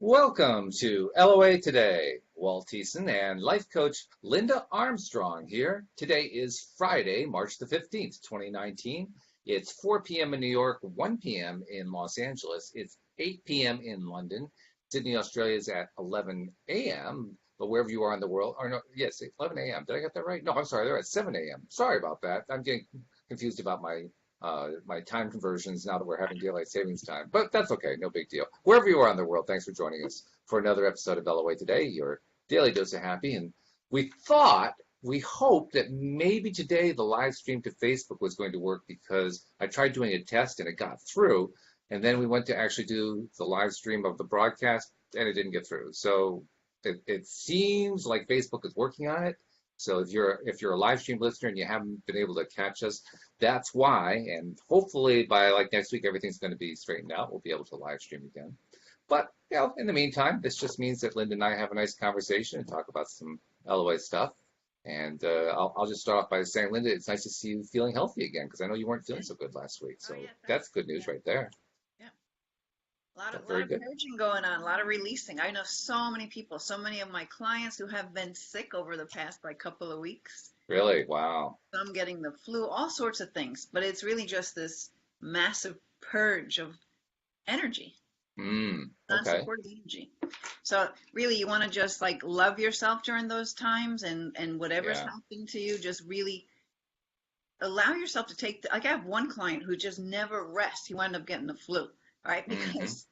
Welcome to LOA Today. Walt Thiessen and life coach Linda Armstrong here. Today is Friday, March the 15th, 2019. It's 4 p.m. in New York, 1 p.m. in Los Angeles. It's 8 p.m. in London. Sydney, Australia is at 11 a.m. But wherever you are in the world, or no, yes, 11 a.m. Did I get that right? No, I'm sorry, they're at 7 a.m. Sorry about that. I'm getting confused about my time conversions now that we're having daylight savings time. But that's okay, no big deal. Wherever you are in the world, thanks for joining us for another episode of LOA Today, your daily dose of happy. And we hoped that maybe today the live stream to Facebook was going to work because I tried doing a test and it got through. And then we went to actually do the live stream of the broadcast and it didn't get through. So it seems like Facebook is working on it. So if you're a live stream listener and you haven't been able to catch us, that's why. And hopefully by like next week, everything's going to be straightened out. We'll be able to live stream again. But in the meantime, this just means that Linda and I have a nice conversation and talk about some LOA stuff. And I'll just start off by saying, Linda, it's nice to see you feeling healthy again because I know you weren't feeling so good last week. So that's good news right there. Yeah. A lot of Very good. purging going on, a lot of releasing. I know so many people, so many of my clients who have been sick over the past couple of weeks. Really? Wow. Some getting the flu, all sorts of things. But it's really just this massive purge of energy, Okay. unsupported energy. So really, you want to just love yourself during those times, and whatever's happening to you, just really allow yourself to take. I have one client who just never rests. He wound up getting the flu, all right, because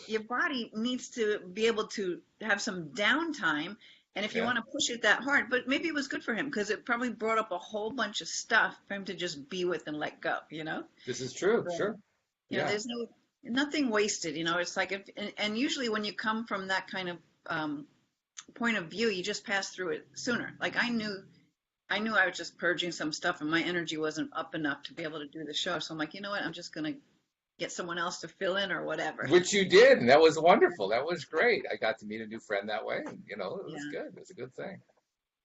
your body needs to be able to have some downtime. And if you want to push it that hard, but maybe it was good for him because it probably brought up a whole bunch of stuff for him to just be with and let go, This is true. So, Sure. there's nothing wasted, it's like and usually when you come from that kind of point of view, you just pass through it sooner. Like I knew I was just purging some stuff and my energy wasn't up enough to be able to do the show. So I'm like, you know what, I'm just going to get someone else to fill in or whatever. Which you did, and that was wonderful. That was great. I got to meet a new friend that way, and it was good. It was a good thing.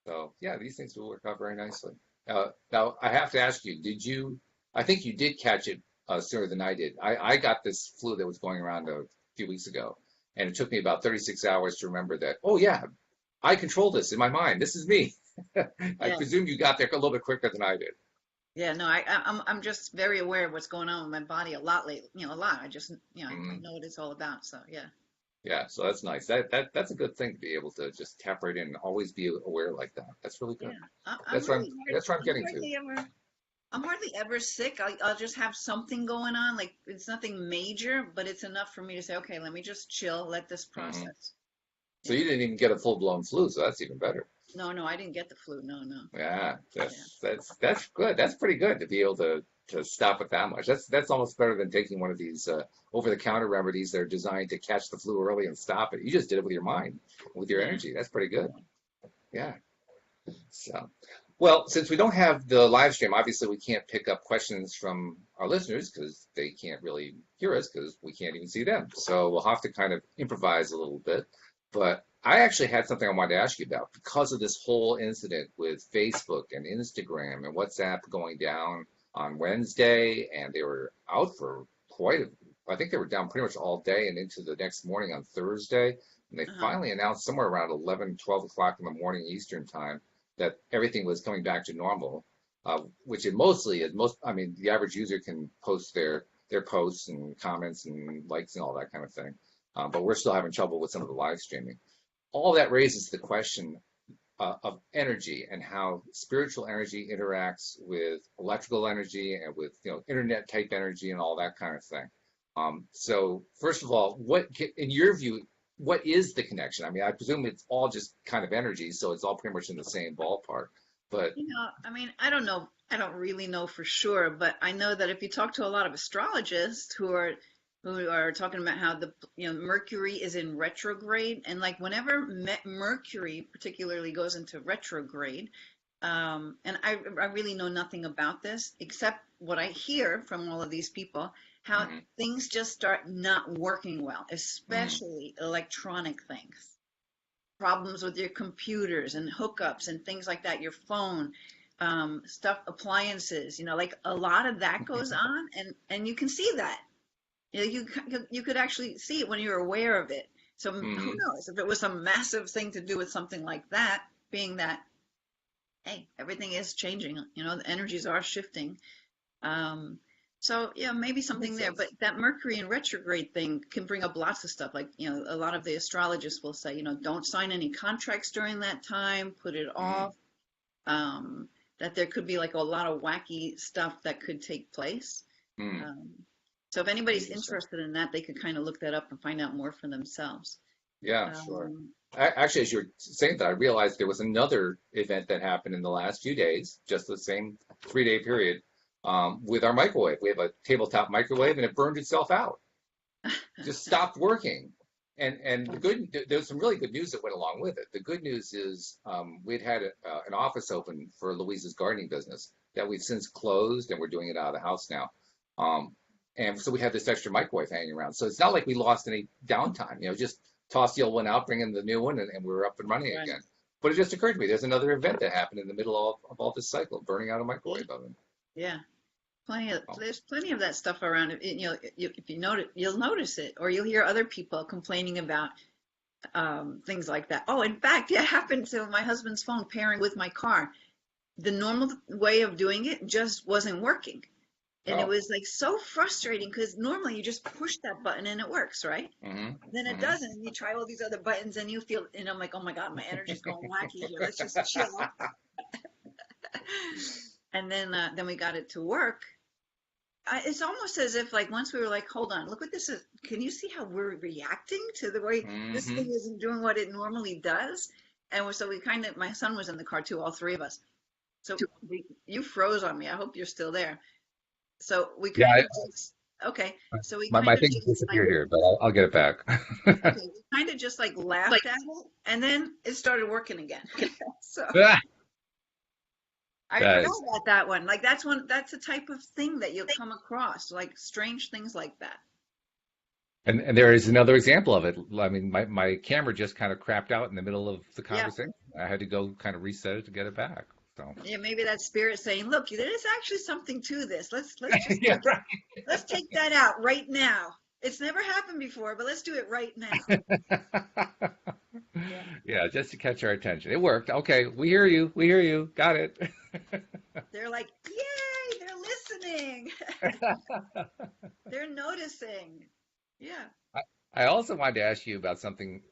So these things will work out very nicely. Now I have to ask you, I think you did catch it sooner than I did. I got this flu that was going around a few weeks ago, and it took me about 36 hours to remember that, oh yeah, I control this in my mind. This is me. I presume you got there a little bit quicker than I did. Yeah, no, I'm just very aware of what's going on with my body a lot lately. A lot. I just I know what it's all about. So yeah. Yeah, so that's nice. That's a good thing to be able to just tap right in and always be aware like that. That's really good. Yeah. That's where I'm getting to. I'm hardly ever sick. I'll just have something going on. Like it's nothing major, but it's enough for me to say, okay, let me just chill, let this process. So you didn't even get a full-blown flu, so that's even better. No, I didn't get the flu. No. Yeah, that's good. That's pretty good to be able to stop it that much. That's almost better than taking one of these over-the-counter remedies that are designed to catch the flu early and stop it. You just did it with your mind, with your energy. That's pretty good. Yeah. So, well, since we don't have the live stream, obviously we can't pick up questions from our listeners because they can't really hear us because we can't even see them. So we'll have to kind of improvise a little bit. But I actually had something I wanted to ask you about because of this whole incident with Facebook and Instagram and WhatsApp going down on Wednesday, and they were out for I think they were down pretty much all day and into the next morning on Thursday. And they finally announced somewhere around 11, 12 o'clock in the morning Eastern time that everything was coming back to normal, which the average user can post their posts and comments and likes and all that kind of thing. But we're still having trouble with some of the live streaming. All that raises the question of energy and how spiritual energy interacts with electrical energy and with internet type energy and all that kind of thing. So first of all, in your view, what is the connection? I mean, I presume it's all just kind of energy, so it's all pretty much in the same ballpark. But I don't know. I don't really know for sure, but I know that if you talk to a lot of astrologists who are talking about how the Mercury is in retrograde, and whenever Mercury particularly goes into retrograde, and I really know nothing about this except what I hear from all of these people, how things just start not working well, especially electronic things, problems with your computers and hookups and things like that, your phone, stuff, appliances, a lot of that goes on, and you can see that. You could actually see it when you're aware of it. So who Hmm. knows if it was some massive thing to do with something like that, being that, hey, everything is changing, the energies are shifting. Um, so yeah, maybe something Makes there, but sense. that Mercury in retrograde thing can bring up lots of stuff. Like, a lot of the astrologists will say, don't sign any contracts during that time, put it Hmm. off. Um, that there could be like a lot of wacky stuff that could take place. Hmm. Um, so if anybody's Interesting. interested in that, they could kind of look that up and find out more for themselves. Yeah, sure. Um, Actually, as you were saying that, I realized there was another event that happened in the last few days, just the same 3-day period, with our microwave. We have a tabletop microwave, and it burned itself out, just stopped working. And there's some really good news that went along with it. The good news is we'd had an office open for Louise's gardening business that we've since closed, and we're doing it out of the house now. Um, and so we had this extra microwave hanging around. So it's not like we lost any downtime. Just toss the old one out, bring in the new one, and we're up and running right. again. But it just occurred to me there's another event that happened in the middle of all this cycle, burning out a Yeah. microwave oven. Yeah. Oh, There's plenty of that stuff around. If you notice, you'll notice it, or you'll hear other people complaining about things like that. Oh, in fact, it happened to my husband's phone pairing with my car. The normal way of doing it just wasn't working. And it oh, was like so frustrating because normally you just push that button and it works, right? mm-hmm, Then it mm-hmm. doesn't. And you try all these other buttons and you feel, and I'm like, oh my God, my energy's going wacky here. Let's just chill. And then we got it to work. It's almost as if like once we were like, hold on, look what this is. Can you see how we're reacting to the way this thing Mm-hmm. isn't doing what it normally does? And so we kind of, my son was in the car too, all three of us. So you froze on me. I hope you're still there. So we Yeah, kind of just, okay. So we my kind of thing just like, disappeared here, but I'll get it back. okay, we kind of just like laughed at it and then it started working again. So Ah, I that forgot is, about that one. Like that's a type of thing that you'll come across, like strange things like that. and there is another example of it. I mean, my camera just kind of crapped out in the middle of the Yeah. conversation. I had to go kind of reset it to get it back. So Yeah, maybe that spirit saying, "Look, there is actually something to this. Let's just yeah, right. let's take that out right now. It's never happened before, but let's do it right now." Yeah. Yeah, just to catch our attention. It worked. Okay, we hear you. We hear you. Got it. They're like, "Yay, they're listening. They're noticing." Yeah. I also wanted to ask you about something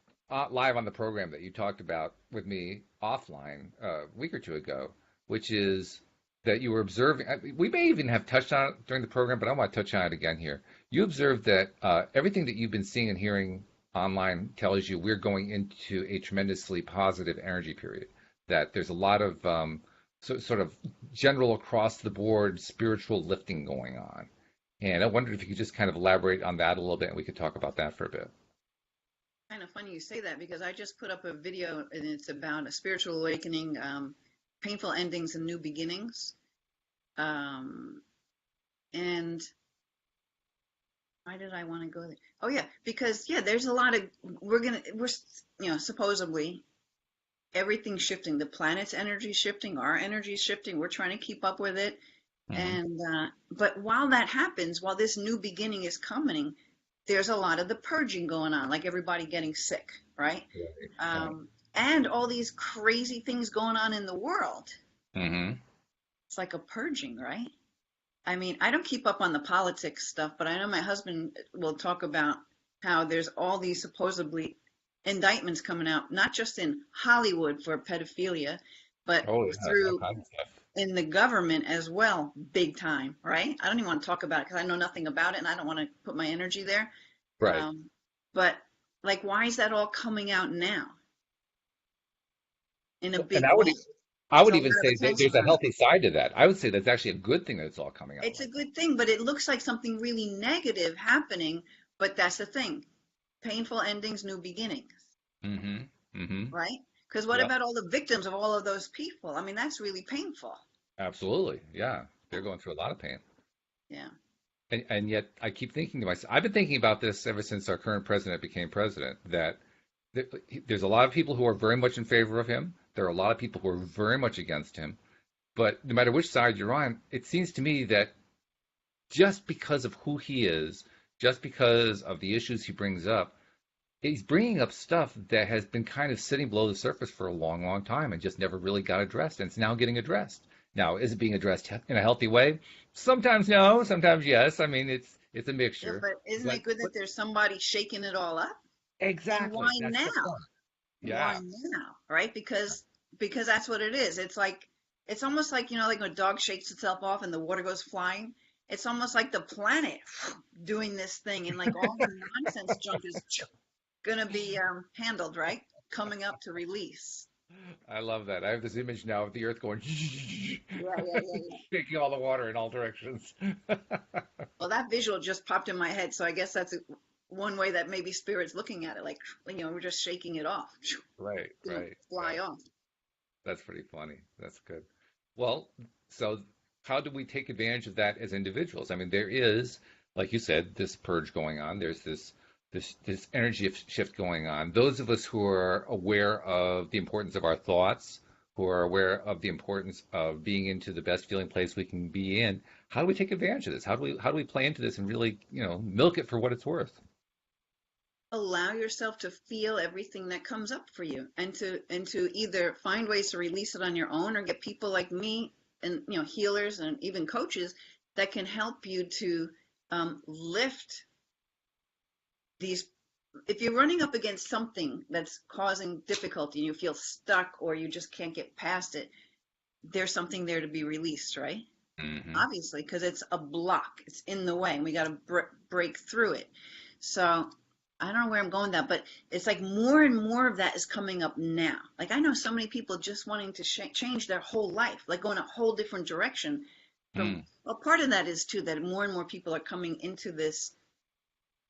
live on the program that you talked about with me offline a week or two ago, which is that you were observing. We may even have touched on it during the program, but I want to touch on it again here. You observed that everything that you've been seeing and hearing online tells you we're going into a tremendously positive energy period. That there's a lot of sort of general across the board spiritual lifting going on. And I wondered if you could just kind of elaborate on that a little bit, and we could talk about that for a bit. Kind of funny you say that because I just put up a video and it's about a spiritual awakening, painful endings and new beginnings. Um, and why did I want to go there? Oh yeah, because yeah, there's a lot of we're supposedly everything's shifting. The planet's energy shifting, our energy shifting. We're trying to keep up with it. Hmm. And but while that happens, while this new beginning is coming, there's a lot of the purging going on, like everybody getting sick, right? Right. Right. And all these crazy things going on in the world. Hmm. It's like a purging, right? I mean, I don't keep up on the politics stuff, but I know my husband will talk about how there's all these supposedly indictments coming out, not just in Hollywood for pedophilia, but Oh yeah, all through kinds of stuff. in the government as well, big time, right? I don't even want to talk about it because I know nothing about it and I don't want to put my energy there. Right. Um, but like, why is that all coming out now in a And big way? I There's would a lot even of say that attention there's a on it. healthy side to that. I would say that's actually a good thing that it's all coming out It's a like good thing, but it looks like something really negative happening. But that's the thing. Painful endings, new beginnings, that. Hmm. Hmm. right? Because what Yep. about all the victims of all of those people? I mean, that's really painful. Absolutely. Yeah. They're going through a lot of pain. Yeah. And yet I keep thinking to myself, I've been thinking about this ever since our current president became president, that there's a lot of people who are very much in favor of him. There are a lot of people who are very much against him. But no matter which side you're on, it seems to me that just because of who he is, just because of the issues he brings up. He's bringing up stuff that has been kind of sitting below the surface for a long, long time and just never really got addressed, and it's now getting addressed. Now, is it being addressed in a healthy way? Sometimes no, sometimes yes. I mean, it's a Yeah, mixture. but isn't it good that there's somebody shaking it all up? And why Exactly, that's now? the point. Why Yeah. now? Right? Because that's what it is. It's like it's almost like, like when a dog shakes itself off and the water goes flying. It's almost like the planet doing this thing, and like all the nonsense junk is gonna be handled, right? Coming up to release. I love that. I have this image now of the Earth going, Yeah, yeah, yeah. shaking all the water in all directions. Well, that visual just popped in my head, so I guess that's one way that maybe spirit's looking at it, like we're just shaking it off, Right, right, fly right. off. That's pretty funny. That's good. Well, so how do we take advantage of that as individuals? I mean, there is, like you said, this purge going on. There's this energy shift going on. Those of us who are aware of the importance of our thoughts, who are aware of the importance of being into the best feeling place we can be in, how do we take advantage of this? How do we play into this and really, milk it for what it's worth? Allow yourself to feel everything that comes up for you, and to either find ways to release it on your own or get people like me and healers and even coaches that can help you to lift these. If you're running up against something that's causing difficulty and you feel stuck or you just can't get past it, there's something there to be released, right? Hmm. Obviously, because it's a block, it's in the way and we got to break through it. So I don't know where I'm going with that, but it's like more and more of that is coming up now. Like I know so many people just wanting to change their whole life, like going a whole different direction. From Mm, well, part of that is too that more and more people are coming into this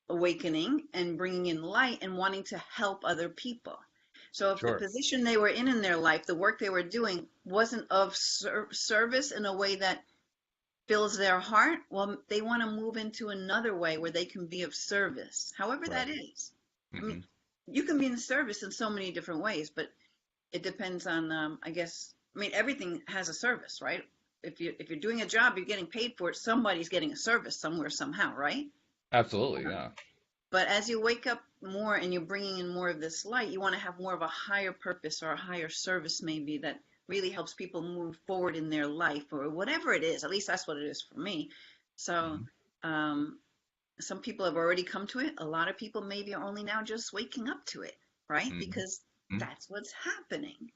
awakening and bringing in light and wanting to help other people. So if the sure. position they were in their life, the work they were doing wasn't of service in a way that fills their heart, well, they want to move into another way where they can be of service, however that Right. is. I mean, Hmm. you can be in service in so many different ways, but it depends on, I guess, I mean, everything has a service, right? If you're doing a job, you're getting paid for it. Somebody's getting a service somewhere, somehow, right? Absolutely. Yeah. But as you wake up more and you're bringing in more of this light, you want to have more of a higher purpose or a higher service, maybe that really helps people move forward in their life or whatever it is. At least that's what it is for me. So, Hmm. um, some people have already come to it. A lot of people maybe are only now just waking up to it, right? Hmm. Because that's what's happening.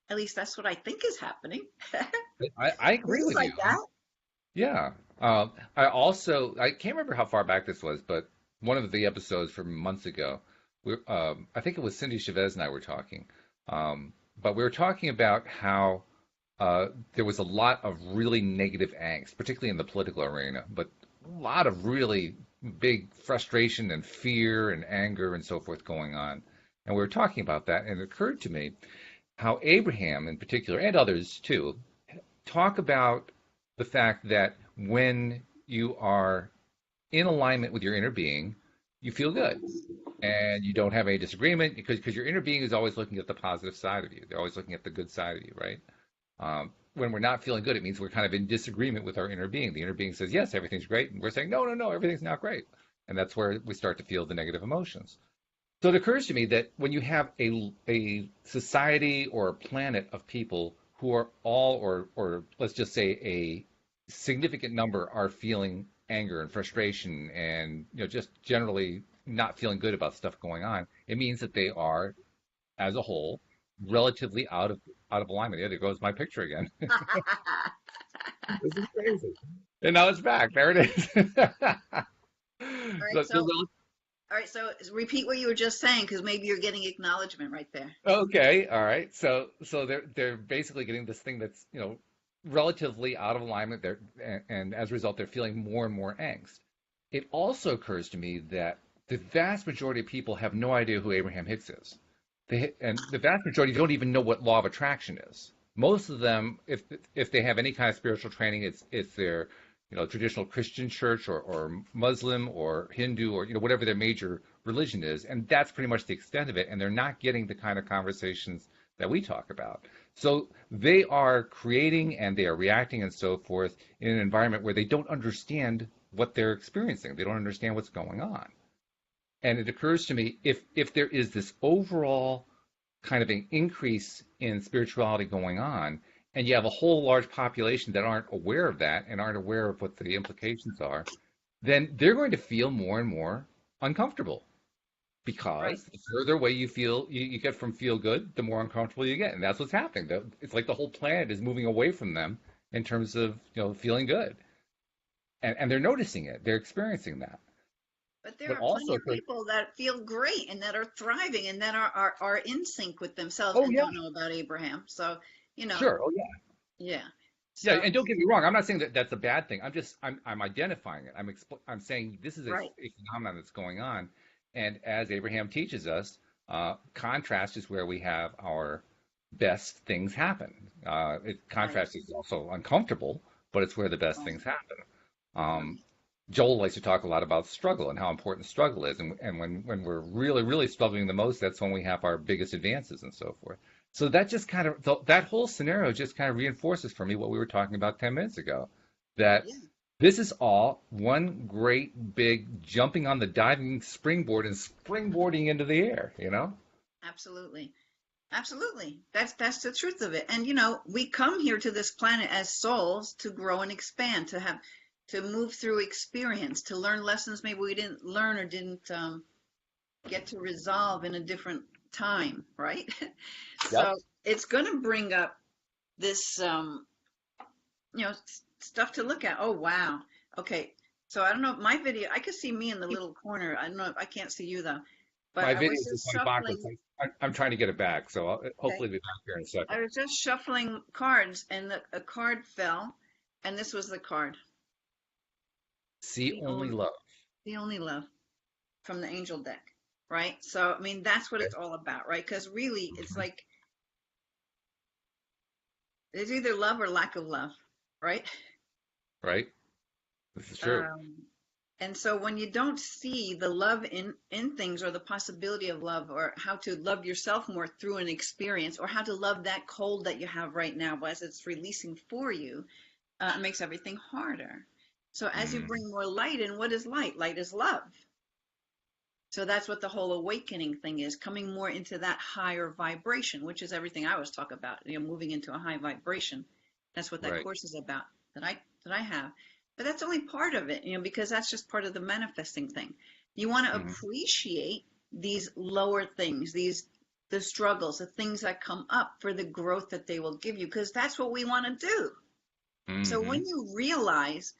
At least that's what I think is happening. I agree Feels with you. like that. Yeah. I can't remember how far back this was, but one of the episodes from months ago, I think it was Cindy Chavez and I were talking. But we were talking about how there was a lot of really negative angst, particularly in the political arena, but a lot of really big frustration and fear and anger and so forth going on. And we were talking about that, and it occurred to me how Abraham, in particular, and others too, talk about the fact that when you are in alignment with your inner being, you feel good and you don't have any disagreement because your inner being is always looking at the positive side of you. They're always looking at the good side of you, right? When we're not feeling good, it means we're kind of in disagreement with our inner being. The inner being says, yes, everything's great. And we're saying, no, no, no, everything's not great. And that's where we start to feel the negative emotions. So it occurs to me that when you have a society or a planet of people who are all, or let's just say a significant number are feeling anger and frustration and just generally not feeling good about stuff going on, it means that they are, as a whole, relatively out of alignment. Yeah, there goes my picture again. This is crazy. And now it's back. There it is. All right, So, so all right, so repeat what you were just saying because maybe you're getting acknowledgement right there. okay, all right. So they're basically getting this thing that's relatively out of alignment. And as a result, they're feeling more and more angst. It also occurs to me that the vast majority of people have no idea who Abraham Hicks is. And the vast majority don't even know what law of attraction is. Most of them, if they have any kind of spiritual training, it's their traditional Christian church or Muslim or Hindu or whatever their major religion is, and that's pretty much the extent of it. And they're not getting the kind of conversations that we talk about. So they are creating and they are reacting and so forth in an environment where they don't understand what they're experiencing. They don't understand what's going on. And it occurs to me, if there is this overall kind of an increase in spirituality going on, and you have a whole large population that aren't aware of that and aren't aware of what the implications are, then they're going to feel more and more uncomfortable, Right. because the further away you get from feel good, the more uncomfortable you get. And that's what's happening. It's like the whole planet is moving away from them in terms of, feeling good. And they're noticing it. They're experiencing that. But there But are plenty also, of people that feel great and that are thriving and that are in sync with themselves oh and yeah, don't know about Abraham. So, you know, sure. Oh yeah. yeah. Yeah, So, and don't get me wrong. I'm not saying that that's a bad thing. I'm identifying it. I'm saying this is right. a phenomenon that's going on, and as Abraham teaches us, contrast is where we have our best things happen. Right. Contrast is also uncomfortable, but it's where the best Right. things happen. Right. Um, Joel likes to talk a lot about struggle and how important struggle is, and when we're really really struggling the most, that's when we have our biggest advances and so forth. So that just kind of that whole scenario just kind of reinforces for me what we were talking about 10 minutes ago, that Yeah. this is all one great big jumping on the diving springboard and springboarding into the air, you know? Absolutely. Absolutely. That's the truth of it. And you know, we come here to this planet as souls to grow and expand, to move through experience, to learn lessons maybe we didn't learn or didn't get to resolve in a different time, right? Yep. So it's going to bring up this, stuff to look at. Oh, wow. Okay. So I don't know. My video, I could see me in the little corner. I don't know. I can't see you though. But My I video was is just going backwards. shuffling. I'm trying to get it back, so I'll Okay. hopefully be back here in a second. I was just shuffling cards, and a card fell, and this was the card. See The only only, love. the only love from the angel deck, right? So I mean, that's what Okay. it's all about, right? Because really, it's like it's either love or lack of love, right? Right? This is true. Um, and so when you don't see the love in things or the possibility of love or how to love yourself more through an experience or how to love that cold that you have right now as it's releasing for you, it makes everything harder. So as you Mm, bring more light in, what is light? Light is love. So that's what the whole awakening thing is, coming more into that higher vibration, which is everything I was talking about, moving into a high vibration. That's what that right. course is about that I have. But that's only part of it, because that's just part of the manifesting thing. You want to Mm-hmm. appreciate these lower things, the struggles, the things that come up for the growth that they will give you, because that's what we want to do. So Mm-hmm. when you realize,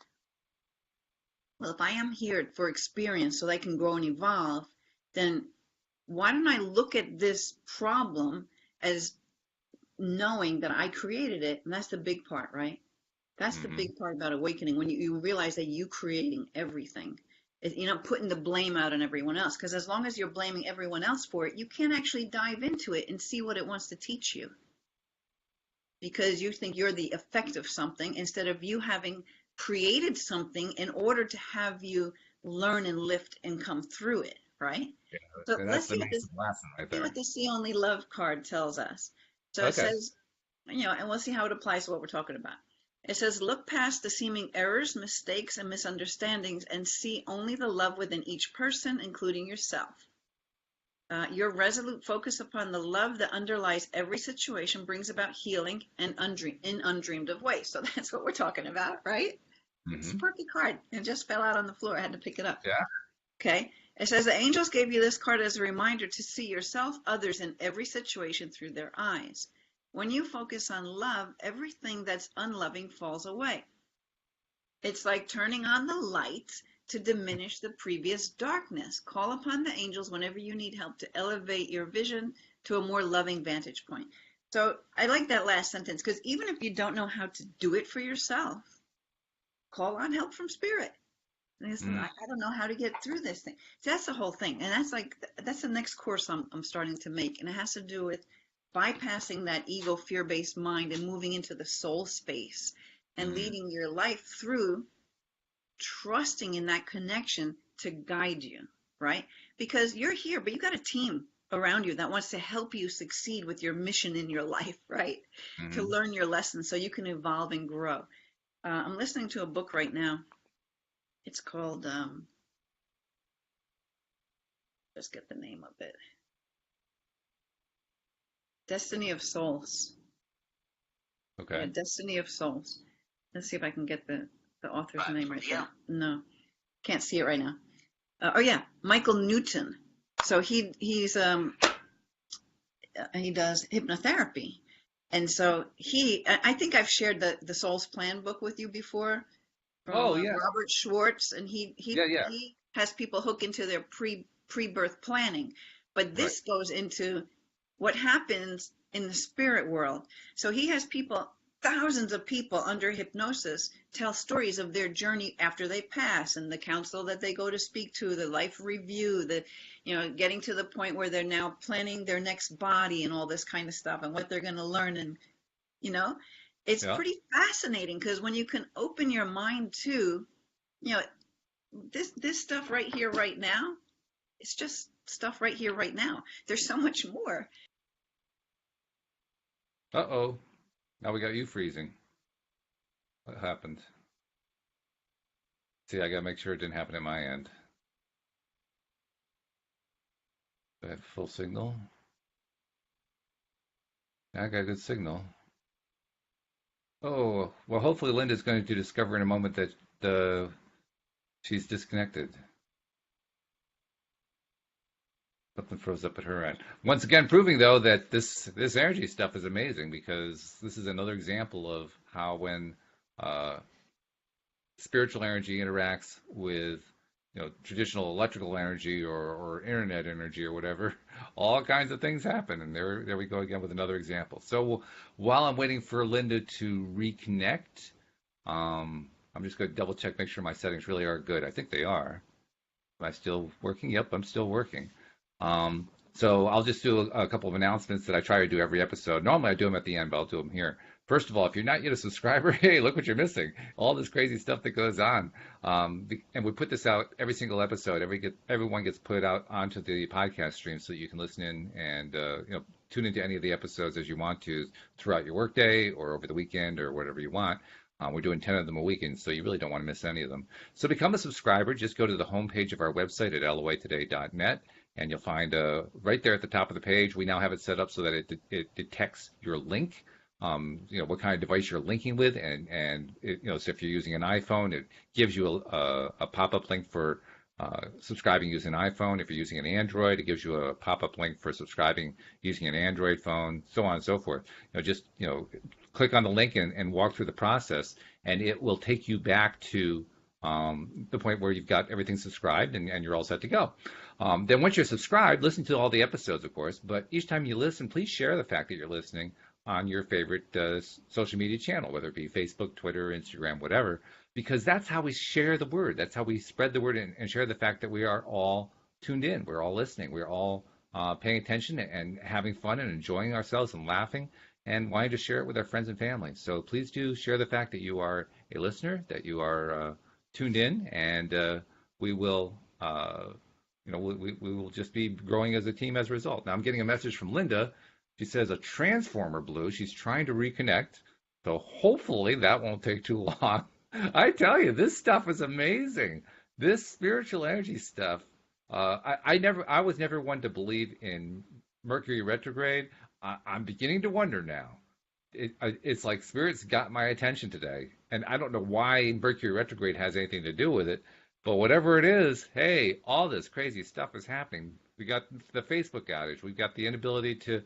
well, if I am here for experience so I can grow and evolve, then why don't I look at this problem as knowing that I created it? And that's the big part, right? That's the Mm-hmm. big part about awakening when you realize that you creating everything. You're not putting the blame out on everyone else, because as long as you're blaming everyone else for it, you can't actually dive into it and see what it wants to teach you, because you think you're the effect of something instead of you having created something in order to have you learn and lift and come through it, right? Yeah, So and that's let's the massive lesson right see what there. the See Only Love card tells us. So it Okay. says, and we'll see how it applies to what we're talking about. It says, look past the seeming errors, mistakes, and misunderstandings and see only the love within each person, including yourself. Your resolute focus upon the love that underlies every situation brings about healing and in undreamed of ways. So that's what we're talking about, right? It's a Mm-hmm. perfect card. It just fell out on the floor. I had to pick it up. Yeah. Okay. It says the angels gave you this card as a reminder to see yourself, others, in every situation through their eyes. When you focus on love, everything that's unloving falls away. It's like turning on the light to diminish the previous darkness. Call upon the angels whenever you need help to elevate your vision to a more loving vantage point. So I like that last sentence, because even if you don't know how to do it for yourself, call on help from spirit. Listen, Mm, I don't know how to get through this thing. See, that's the whole thing. And that's the next course I'm starting to make. And it has to do with bypassing that ego fear-based mind and moving into the soul space and mm, leading your life through trusting in that connection to guide you, right? Because you're here, but you got a team around you that wants to help you succeed with your mission in your life, right? To mm-hmm. learn your lessons so you can evolve and grow. I'm listening to a book right now, It's called, just get the name of it. Destiny of Souls. Yeah, Okay. Destiny of Souls. Let's see if I can get the author's name right there. No, can't see it right now. Oh yeah, Michael Newton. So he does hypnotherapy, and so I think I've shared the Soul's Plan book with you before from Oh yeah. Robert Schwartz, and Yeah, yeah. he has people hook into their pre-birth planning, but Right. this goes into what happens in the spirit world. So he has people, thousands of people under hypnosis, tell stories of their journey after they pass, and the council that they go to speak to, the life review, getting to the point where they're now planning their next body and all this kind of stuff and what they're going to learn. And you know it's Yeah. pretty fascinating because when you can open your mind to, you know this stuff right here right now, it's just stuff right here right now. There's so much more. Uh-oh. Now we got you freezing. What happened? See, I gotta make sure it didn't happen at my end. Do I have full signal? Yeah, I got a good signal. Oh, well, hopefully Linda's going to discover in a moment that the she's disconnected. Something froze up at her end. Once again, proving though that this energy stuff is amazing because this is another example of how when uh, spiritual energy interacts with traditional electrical energy or internet energy or whatever, all kinds of things happen. And there we go again with another example. So while I'm waiting for Linda to reconnect, I'm just going to double check, make sure my settings really are good. I think they are. Am I still working? Yep, I'm still working. So I'll just do a couple of announcements that I try to do every episode. Normally I do them at the end, but I'll do them here. First of all, if you're not yet a subscriber, hey, look what you're missing. All this crazy stuff that goes on. And we put this out every single episode. Everyone gets put out onto the podcast stream so that you can listen in and tune into any of the episodes as you want to throughout your workday or over the weekend or whatever you want. We're doing 10 of them a weekend, so you really don't want to miss any of them. So become a subscriber. Just go to the homepage of our website at loatoday.net, and you'll find right there at the top of the page, we now have it set up so that it detects your link, what kind of device you're linking with, and so if you're using an iPhone, it gives you a pop-up link for subscribing using an iPhone. If you're using an Android, it gives you a pop-up link for subscribing using an Android phone, so on and so forth. Just click on the link and walk through the process, and it will take you back to the point where you've got everything subscribed and you're all set to go. Then once you're subscribed, listen to all the episodes, of course, but each time you listen, please share the fact that you're listening on your favorite social media channel, whether it be Facebook, Twitter, Instagram, whatever, because that's how we share the word. That's how we spread the word and share the fact that we are all tuned in. We're all listening. We're all paying attention and having fun and enjoying ourselves and laughing and wanting to share it with our friends and family. So please do share the fact that you are a listener, that you are tuned in, and we will we will just be growing as a team as a result. Now I'm getting a message from Linda. She says a transformer blew. She's trying to reconnect. So hopefully that won't take too long. I tell you, this stuff is amazing. This spiritual energy stuff. I was never one to believe in Mercury retrograde. I'm beginning to wonder now. It's like spirits got my attention today, and I don't know why Mercury retrograde has anything to do with it, but whatever it is, hey, all this crazy stuff is happening. We got the Facebook outage. We've got the inability to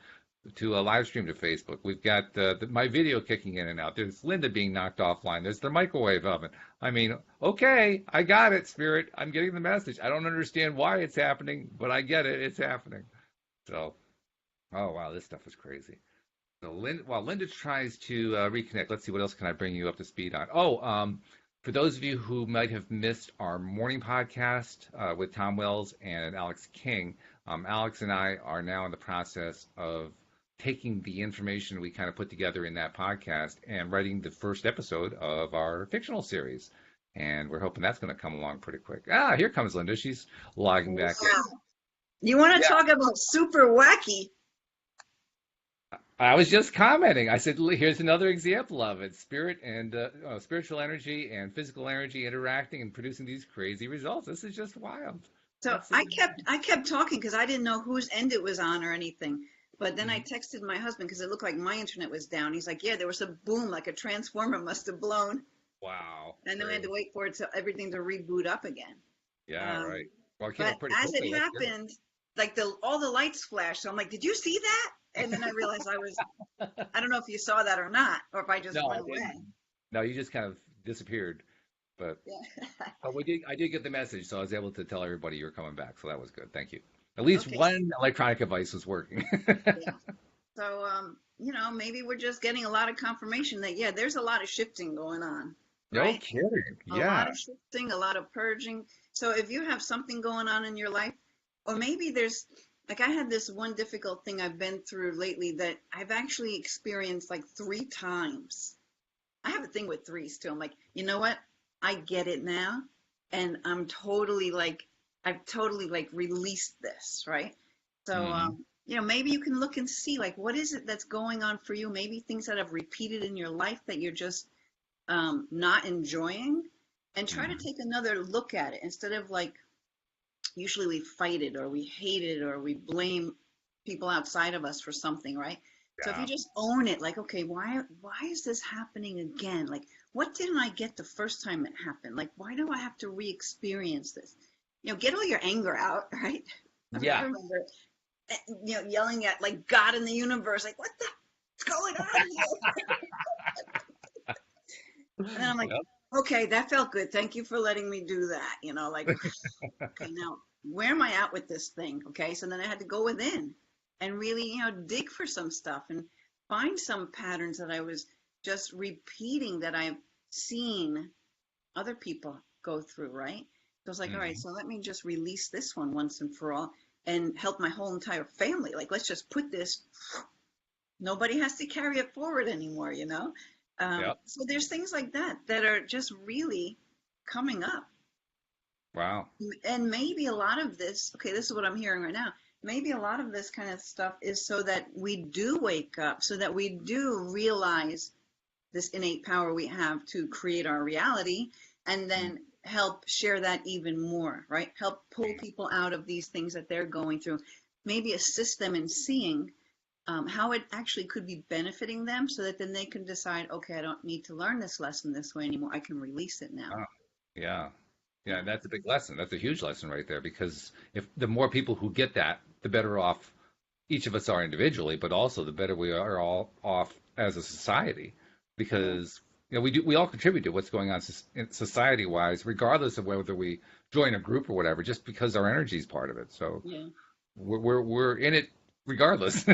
live stream to Facebook. We've got my video kicking in and out. There's Linda being knocked offline. There's the microwave oven. I mean, okay, I got it, Spirit. I'm getting the message. I don't understand why it's happening, but I get it. It's happening. So, oh, wow, this stuff is crazy. So while Linda tries to reconnect, let's see, what else can I bring you up to speed on? Oh, for those of you who might have missed our morning podcast with Tom Wells and Alex King, Alex and I are now in the process of taking the information we kind of put together in that podcast and writing the first episode of our fictional series. And we're hoping that's going to come along pretty quick. Here comes Linda. She's logging back in. You want to talk about super wacky? I was just commenting. I said, here's another example of it. Spirit and spiritual energy and physical energy interacting and producing these crazy results. This is just wild. So Absolutely. I kept talking because I didn't know whose end it was on or anything. But then I Mhm. texted my husband because it looked like my internet was down. He's like, "Yeah, there was a boom, like a transformer must have blown." Wow. And then we had to Great. wait for it to everything to reboot up again. Yeah, Um, right. Well, it came but up pretty as it quickly. That's good. happened, like the all the lights flashed. So I'm like, "Did you see that?" And then I realized I don't know if you saw that or not, or if I just No, I went didn't. away. No, you just kind of disappeared. But Yeah. I did get the message, so I was able to tell everybody you were coming back. So that was good. Thank you. At least Okay. one electronic device was working. Yeah. So, maybe we're just getting a lot of confirmation that, yeah, there's a lot of shifting going on, No right? kidding. A lot Yeah. of shifting, a lot of purging. So if you have something going on in your life, or maybe there's, like, I had this one difficult thing I've been through lately that I've actually experienced like 3 times. I have a thing with threes too. I'm like, you know what? I get it now. And I've totally like released this, right? So, Hmm. maybe you can look and see like, what is it that's going on for you? Maybe things that have repeated in your life that you're just not enjoying, and try to Hmm. take another look at it instead of like, usually we fight it or we hate it or we blame people outside of us for something, right? So if you Yeah. just own it, like, okay, why is this happening again? Like, what didn't I get the first time it happened? Like, why do I have to re-experience this? Get all your anger out, right? I mean, I Yeah. remember, yelling at like God in the universe, like, what's going on here? And then I'm like, Yep. okay, that felt good. Thank you for letting me do that. Like, okay, now where am I at with this thing? Okay, so then I had to go within and really, dig for some stuff and find some patterns that I was just repeating that I've seen other people go through, right? So I was like, all right, Hmm. so let me just release this one once and for all and help my whole entire family. Like, let's just put this, nobody has to carry it forward anymore. Yep. So there's things like that that are just really coming up. Wow. And maybe a lot of this, okay, this is what I'm hearing right now. Maybe a lot of this kind of stuff is so that we do wake up, so that we do realize this innate power we have to create our reality, and then help share that even more, right? Help pull people out of these things that they're going through. Maybe assist them in seeing how it actually could be benefiting them so that then they can decide, okay, I don't need to learn this lesson this way anymore. I can release it now. Wow. Yeah. Yeah, Yeah. and that's a big lesson. That's a huge lesson right there because if the more people who get that, the better off each of us are individually, but also the better we are all off as a society Yeah. because we all contribute to what's going on society wise, regardless of whether we join a group or whatever, just because our energy is part of it. So Yeah. we're in it regardless.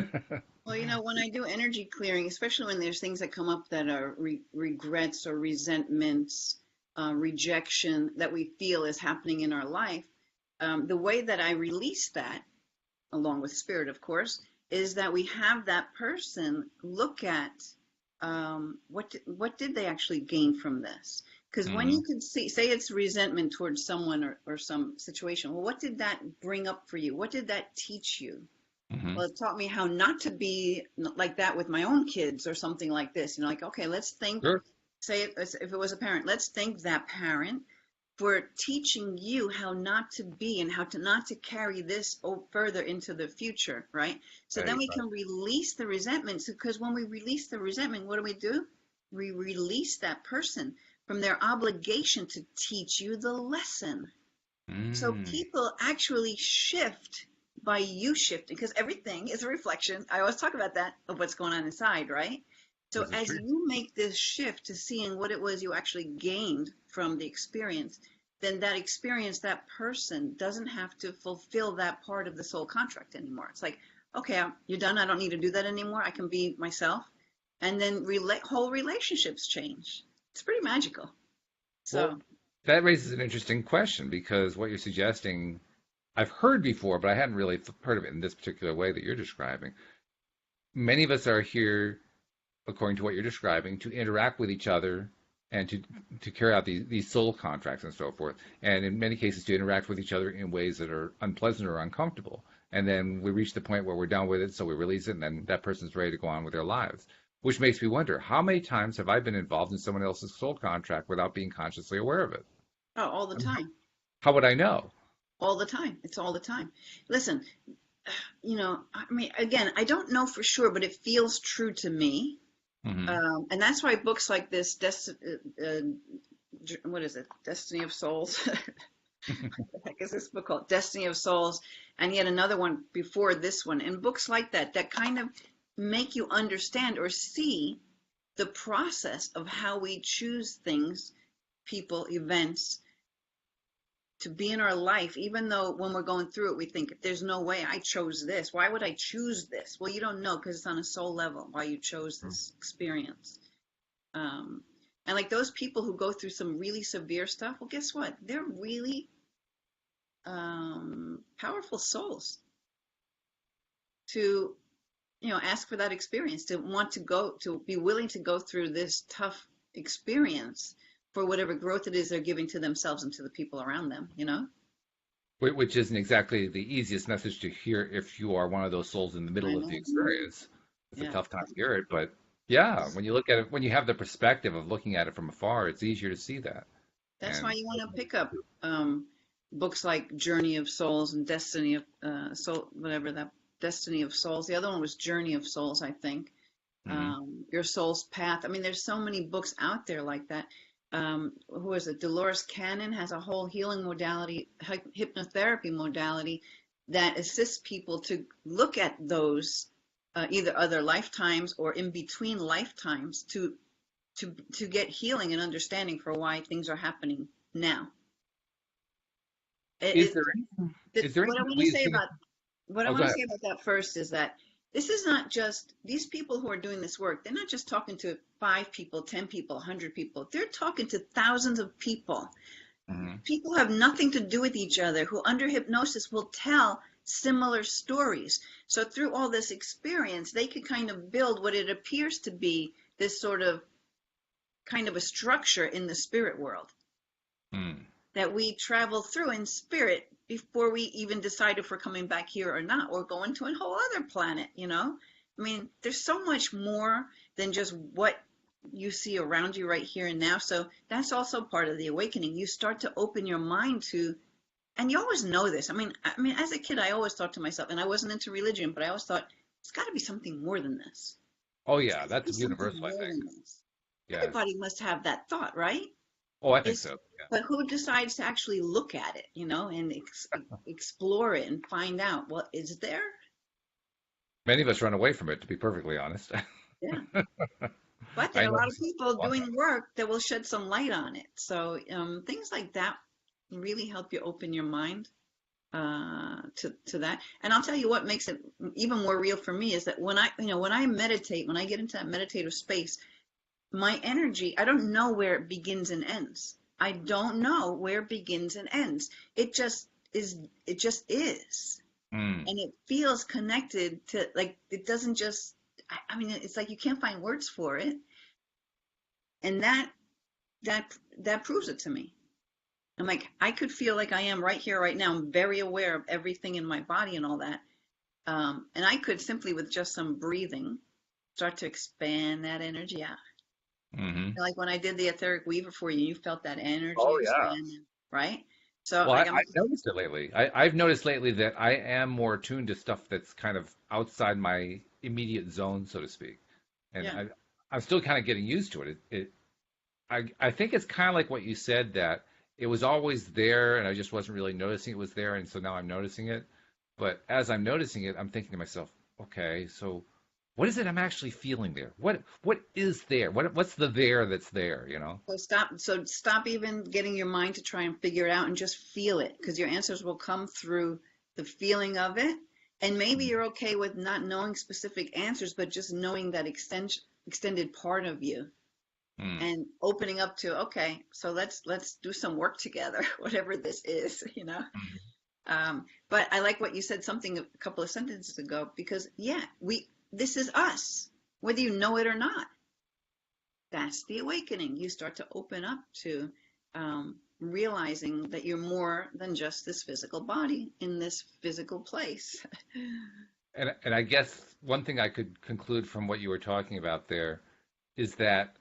Well, when I do energy clearing, especially when there's things that come up that are regrets or resentments, rejection that we feel is happening in our life, the way that I release that, along with spirit, of course, is that we have that person look at what did they actually gain from this? Because when Hmm. you can see, say it's resentment towards someone or some situation, well, what did that bring up for you? What did that teach you? Hmm. Well, it taught me how not to be like that with my own kids or something like this. Like, okay, let's think, Sure. say if it was a parent, let's thank that parent for teaching you how not to be and how to not to carry this further into the future, right? So then Right. we Right. can release the resentment. Because when we release the resentment, what do? We release that person from their obligation to teach you the lesson. So Mm. people actually shift by you shifting because everything is a reflection. I always talk about that of what's going on inside, right? So This is as true. you make this shift to seeing what it was you actually gained from the experience, then that experience, that person doesn't have to fulfill that part of the soul contract anymore. It's like, okay, you're done. I don't need to do that anymore. I can be myself. And then whole relationships change. It's pretty magical. Well, So, that raises an interesting question because what you're suggesting, I've heard before, but I hadn't really heard of it in this particular way that you're describing. Many of us are here, according to what you're describing, to interact with each other and to carry out these soul contracts and so forth, and in many cases to interact with each other in ways that are unpleasant or uncomfortable. And then we reach the point where we're done with it, so we release it, and then that person's ready to go on with their lives. Which makes me wonder, how many times have I been involved in someone else's soul contract without being consciously aware of it? Oh, all the time. How would I know? All the time. It's all the time. Listen, I mean, again, I don't know for sure, but it feels true to me. Hmm. And that's why books like this, what is it? Destiny of Souls. What the heck is this book called? Destiny of Souls. And yet another one before this one. And books like that kind of make you understand or see the process of how we choose things, people, events, to be in our life, even though when we're going through it, we think, there's no way I chose this. Why would I choose this? Well, you don't know because it's on a soul level why you chose this experience. And like those people who go through some really severe stuff, well, guess what? They're really powerful souls to, ask for that experience, to want to be willing to go through this tough experience for whatever growth it is they're giving to themselves and to the people around them, Which isn't exactly the easiest message to hear if you are one of those souls in the I middle of know. the experience. It's a Yeah. tough time to hear it, but yeah, when you look at it, when you have the perspective of looking at it from afar, it's easier to see that. That's why And you want to pick up books like Journey of Souls and Destiny of Soul, whatever that Destiny of Souls. The other one was Journey of Souls, I think. mhm. Your Soul's Path. I mean, there's so many books out there like that. Who is it? Dolores Cannon has a whole healing modality, hypnotherapy modality that assists people to look at those either other lifetimes or in between lifetimes to get healing and understanding for why things are happening now. Is It, there is there what I anything that want to we as say human? about what I Oh, go want to ahead. say about that first is that this is not just these people who are doing this work. They're not just talking to 5 people, 10 people, 100 people. They're talking to thousands of people. Hmm. People have nothing to do with each other who under hypnosis will tell similar stories. So through all this experience, they could kind of build what it appears to be this sort of kind of a structure in the spirit world Mm. that we travel through in spirit before we even decide if we're coming back here or not, or going to a whole other planet, I mean, there's so much more than just what you see around you right here and now. So that's also part of the awakening. You start to open your mind to, and you always know this. I mean, as a kid, I always thought to myself, and I wasn't into religion, but I always thought, it's got to be something more than this. Oh There's yeah, got to be that's something universal, I more think. than this. Yes. Everybody must have that thought, right? Oh, I think It's, so. but who decides to actually look at it, and explore it and find out what is there? Many of us run away from it, to be perfectly honest. Yeah. But there I are a know lot of this is people one. doing work that will shed some light on it. So things like that really help you open your mind to that. And I'll tell you what makes it even more real for me is that when I meditate, when I get into that meditative space, my energy, I don't know where it begins and ends. I don't know where it begins and ends. It just is. It just is. Mm. And it feels connected to, like, it doesn't just, I mean, it's like you can't find words for it. And that proves it to me. I'm like, I could feel like I am right here, right now. I'm very aware of everything in my body and all that. And I could simply, with just some breathing, start to expand that energy out. Hmm. Like when I did the etheric weaver for you, you felt that energy Oh yeah. expanding, right? So Well, like I'm, I've noticed it lately. I've noticed lately that I am more attuned to stuff that's kind of outside my immediate zone, so to speak. And yeah, I'm still kind of getting used to it. I think it's kind of like what you said, that it was always there and I just wasn't really noticing it was there, and so now I'm noticing it. But as I'm noticing it, I'm thinking to myself, okay, so what is it I'm actually feeling there? What is there? What's the there that's there, you know? so stop even getting your mind to try and figure it out and just feel it, because your answers will come through the feeling of it. And maybe you're okay with not knowing specific answers, but just knowing that extended part of you Mm. and opening up to, okay, so let's do some work together, whatever this is. But I like what you said something a couple of sentences ago, because yeah, this is us, whether you know it or not. that's the awakening. You start to open up to realizing that you're more than just this physical body in this physical place. And I guess one thing I could conclude from what you were talking about there is that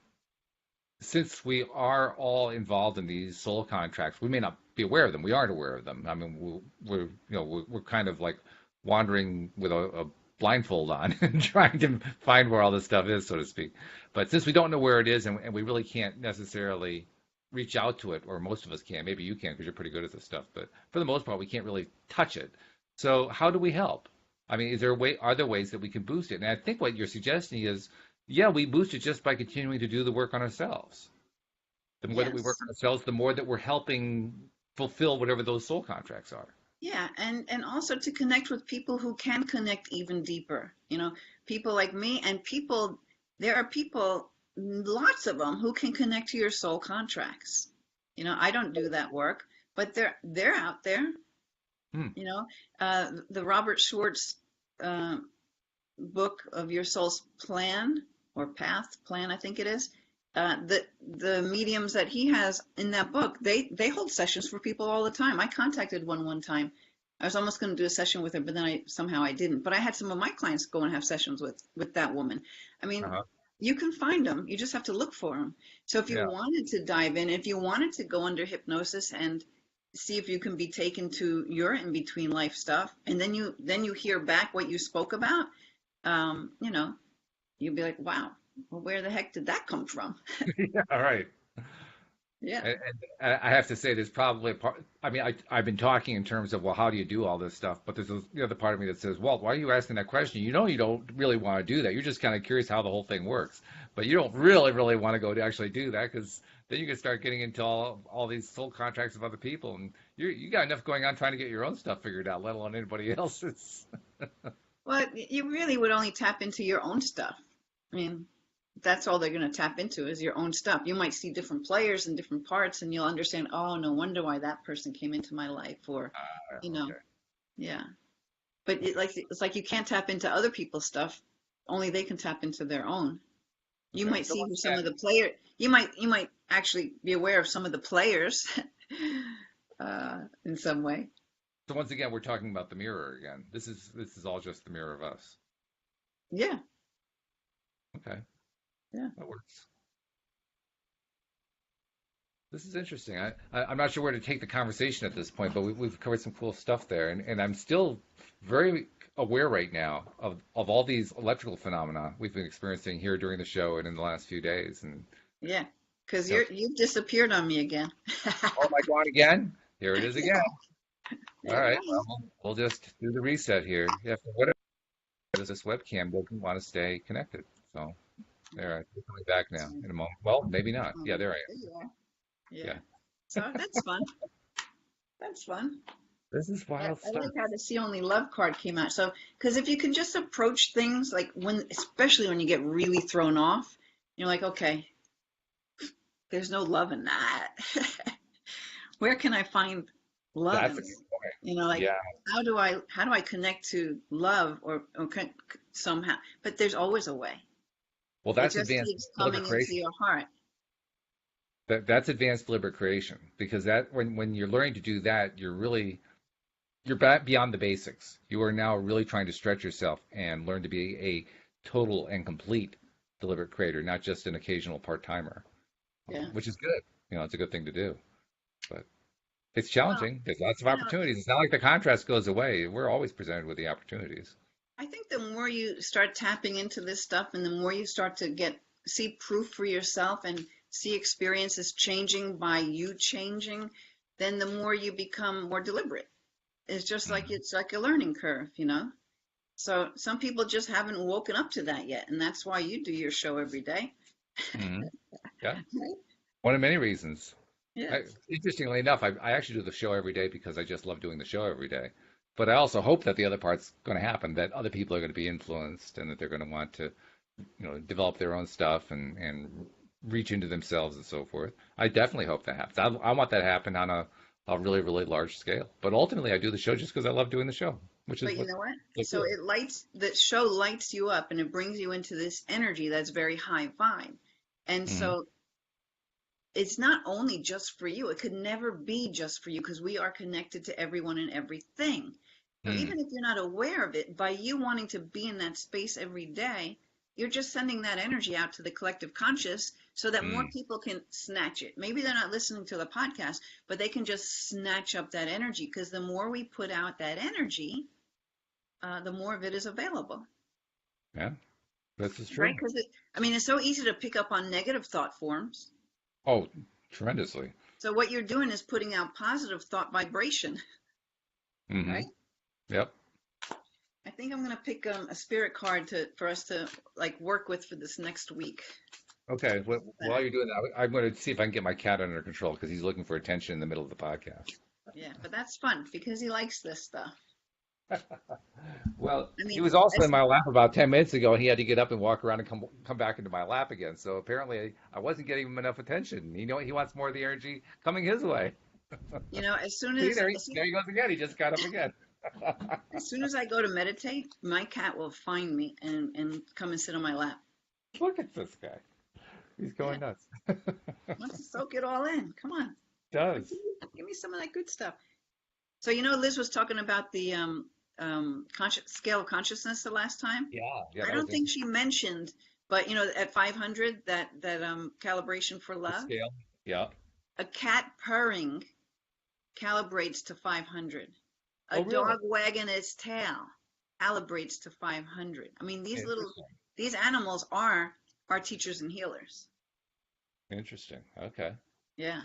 since we are all involved in these soul contracts, we may not be aware of them. We aren't aware of them. I mean, we're kind of like wandering with a blindfold on and trying to find where all this stuff is, so to speak. But since we don't know where it is, and we really can't necessarily reach out to it, or most of us can. Maybe you can because you're pretty good at this stuff, but for the most part, we can't really touch it. So how do we help? I mean, is there a way? Are there ways that we can boost it? And I think what you're suggesting is, yeah, we boost it just by continuing to do the work on ourselves. The more that we work Yes. on ourselves, the more that we're helping fulfill whatever those soul contracts are. Yeah, and also to connect with people who can connect even deeper. People like me and people, there are people, lots of them, who can connect to your soul contracts. I don't do that work, but they're out there. Hmm. The Robert Schwartz book of Your Soul's Plan or Path Plan, I think it is. The mediums that he has in that book, they hold sessions for people all the time. I contacted one time. I was almost going to do a session with her, but then I didn't. But I had some of my clients go and have sessions with that woman. I mean, Uh-huh. you can find them. You just have to look for them. So if you Yeah. wanted to dive in, if you wanted to go under hypnosis and see if you can be taken to your in between life stuff, and then you hear back what you spoke about, you'll be like, wow, well, where the heck did that come from? Yeah. All right. Yeah. And I have to say, there's probably a part. I mean, I've been talking in terms of, well, how do you do all this stuff? But there's the other part of me that says, Walt, why are you asking that question? You know, you don't really want to do that. You're just kind of curious how the whole thing works. But you don't really want to go to actually do that, because then you can start getting into all these soul contracts of other people, and you got enough going on trying to get your own stuff figured out, let alone anybody else's. Well, you really would only tap into your own stuff. I mean, that's all they're going to tap into is your own stuff. You might see different players and different parts, and you'll understand, oh, no wonder why that person came into my life, or, Okay. yeah. But it's like you can't tap into other people's stuff. Only they can tap into their own. You Okay. might So see who once some again, of the player. You might actually be aware of some of the players in some way. we're talking about the mirror again. This is all just the mirror of us. Yeah, Okay, yeah. that works. This is interesting. I'm not sure where to take the conversation at this point, but we've covered some cool stuff there, and I'm still very aware right now of all these electrical phenomena we've been experiencing here during the show and in the last few days. And Yeah, because so, you've disappeared on me again. oh my God, again! Here it is Yeah, again. All there it right, is. well, we'll just do the reset here. Yeah, for whatever this webcam doesn't want to stay connected. So there, I'm coming back now in a moment. Well, maybe not. Yeah, there I am. There you are. Yeah. Yeah, So that's fun. That's fun. this is wild I stuff. like how the See Only Love card came out. So, because if you can just approach things like especially when you get really thrown off, you're like, okay, there's no love in that. Where can I find love That's in a it? good point. Like Yeah. how do I connect to love or somehow? But there's always a way. Well, It that's just advanced takes deliberate coming into creation. your heart. That's advanced deliberate creation, because that when you're learning to do that, you're back beyond the basics. You are now really trying to stretch yourself and learn to be a total and complete deliberate creator, not just an occasional part-timer, Yeah. which is good. It's a good thing to do, but it's Well, challenging. There's lots of you know, opportunities. It's not like the contrast goes away. We're always presented with the opportunities. I think the more you start tapping into this stuff and the more you start to see proof for yourself and see experiences changing by you changing, then the more you become more deliberate. It's just like Hmm. it's like a learning curve. So some people just haven't woken up to that yet, and that's why you do your show every day. Hmm. Yeah, Right? one of many reasons. Yeah. Interestingly enough, I actually do the show every day because I just love doing the show every day. But I also hope that the other part's going to happen, that other people are going to be influenced and that they're going to want to, develop their own stuff and reach into themselves and so forth. I definitely hope that happens. I want that to happen on a really, really large scale. But ultimately, I do the show just because I love doing the show, which is But you know what? what's So cool. the show lights you up and it brings you into this energy that's very high vibe. And Hmm. so it's not only just for you. It could never be just for you because we are connected to everyone and everything. So Hmm. even if you're not aware of it, by you wanting to be in that space every day, you're just sending that energy out to the collective conscious so that more Hmm. people can snatch it. Maybe they're not listening to the podcast, but they can just snatch up that energy because the more we put out that energy, the more of it is available, Yeah, this is right? true. Because I mean, it's so easy to pick up on negative thought forms. Oh, tremendously. So what you're doing is putting out positive thought vibration, Hmm. right? Yep. I think I'm gonna pick a spirit card to for us to like work with for this next week. Okay. While That. you're doing that, I'm going to see if I can get my cat under control because he's looking for attention in the middle of the podcast. Yeah, but that's fun because he likes this stuff. Well, I he mean, was also in as, my lap about 10 minutes ago, and he had to get up and walk around and come back into my lap again. So apparently, I wasn't getting him enough attention. You know, he wants more of the energy coming his way. as soon See, as there he goes again. He just got up again. as soon as I go to meditate, my cat will find me and come and sit on my lap. Look at this guy. He's Yeah, going nuts. wants to soak it all in. Come on, give Does. me, give me some of that good stuff. So Liz was talking about the scale of consciousness the last time. Yeah, yeah, I that was don't think interesting. she mentioned, but at 500, that calibration for The love, scale. Yeah. a cat purring calibrates to 500. A Oh, really? dog wagging its tail calibrates to 500. I mean, Interesting. these animals are our teachers and healers. Interesting. Okay. Yeah.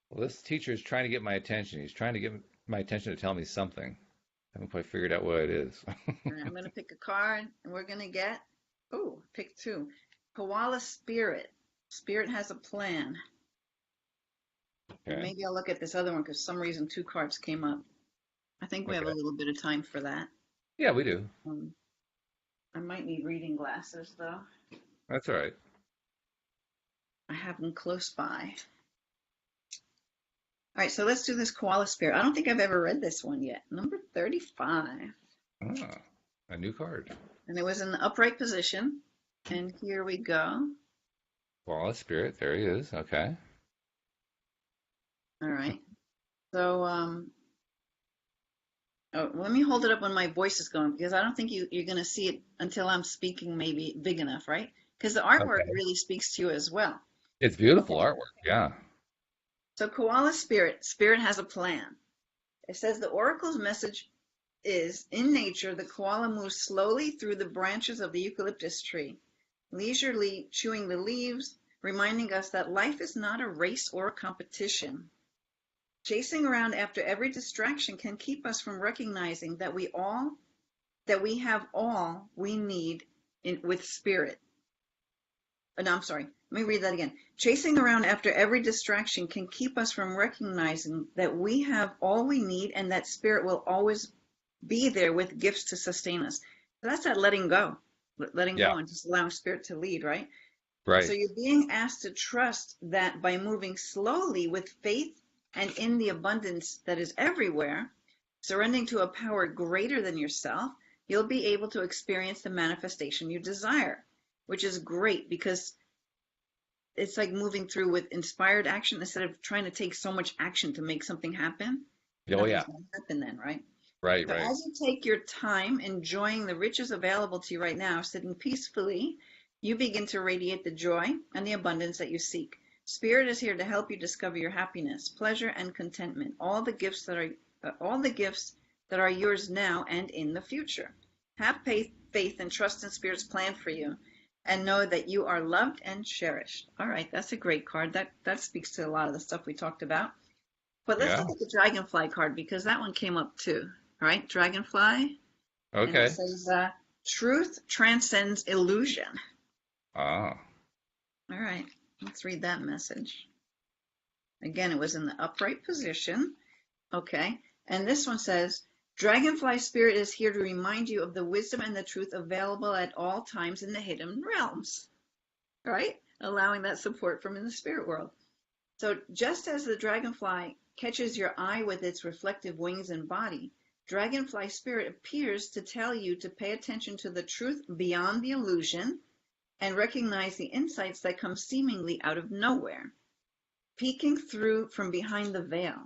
Well, this teacher is trying to get my attention. He's trying to get my attention to tell me something. I haven't quite figured out what it is. All right, I'm going to pick a card and we're going to get, pick two. Koala Spirit. Spirit has a plan. And Okay. maybe I'll look at this other one because some reason two cards came up. I think we have a Okay. little bit of time for that. Yeah, we do. Um, I might need reading glasses though. That's all right. I have them close by. All right, so let's do this koala spirit. I don't think I've ever read this one yet. Number 35. Ah, a new card. And it was in the upright position. And here we go. Wallace Spirit. There he is. Okay. All right. So, let me hold it up when my voice is going because I don't think you're going to see it until I'm speaking maybe big enough, right? Because the artwork Okay. really speaks to you as well. It's beautiful Okay. artwork. Yeah. So koala spirit has a plan. It says the oracle's message is, in nature, the koala moves slowly through the branches of the eucalyptus tree, leisurely chewing the leaves, reminding us that life is not a race or a competition. Chasing around after every distraction can keep us from recognizing that we have all we need with spirit. No, I'm sorry. Let me read that again. Chasing around after every distraction can keep us from recognizing that we have all we need and that spirit will always be there with gifts to sustain us. So that's that letting go Yeah. and just allowing spirit to lead, right? So Right. you're being asked to trust that by moving slowly with faith and in the abundance that is everywhere, surrendering to a power greater than yourself, you'll be able to experience the manifestation you desire, which is great because it's like moving through with inspired action instead of trying to take so much action to make something happen. Oh, Nothing's yeah. going to happen then, right? Right. So Right. as you take your time enjoying the riches available to you right now, sitting peacefully, you begin to radiate the joy and the abundance that you seek. Spirit is here to help you discover your happiness, pleasure, and contentment, all the gifts that are yours now and in the future. Have faith and trust in Spirit's plan for you, and know that you are loved and cherished. All right, that's a great card. That speaks to a lot of the stuff we talked about. But let's Yeah. look at the dragonfly card because that one came up too. All right, dragonfly, and it Okay. says truth transcends illusion. Ah. All right, let's read that message. Again, it was in the upright position. Okay, and this one says, Dragonfly Spirit is here to remind you of the wisdom and the truth available at all times in the hidden realms. Right? Allowing that support from in the spirit world. So just as the dragonfly catches your eye with its reflective wings and body, Dragonfly Spirit appears to tell you to pay attention to the truth beyond the illusion and recognize the insights that come seemingly out of nowhere, peeking through from behind the veil.